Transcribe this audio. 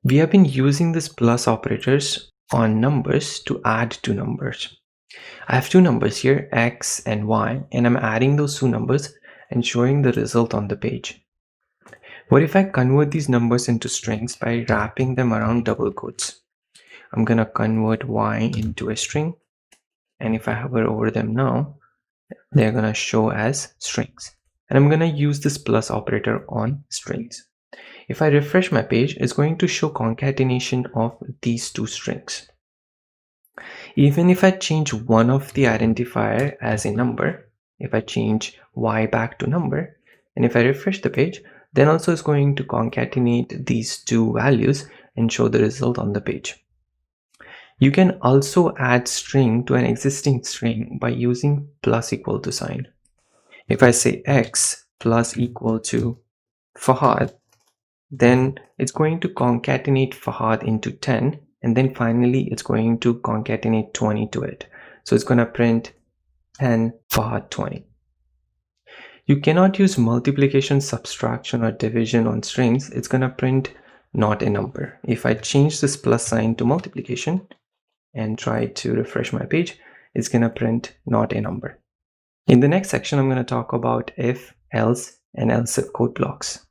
We have been using this plus operators on numbers to add two numbers. I have two numbers here, x and y, and I'm adding those two numbers and showing the result on the page. What if I convert these numbers into strings by wrapping them around double quotes? I'm going to convert y into a string, and if I hover over them now, they're going to show as strings. And I'm going to use this plus operator on strings. If I refresh my page, it's going to show concatenation of these two strings. Even if I change one of the identifier as a number, if I change y back to number, and if I refresh the page, then also it's going to concatenate these two values and show the result on the page. You can also add string to an existing string by using plus equal to sign. If I say x plus equal to Fahad, then it's going to concatenate Fahad into 10, and then finally it's going to concatenate 20 to it. So it's going to print 10 Fahad 20. You cannot use multiplication, subtraction, or division on strings. It's going to print not a number. If I change this plus sign to multiplication and try to refresh my page, it's going to print not a number. In the next section, I'm going to talk about if, else, and else if code blocks.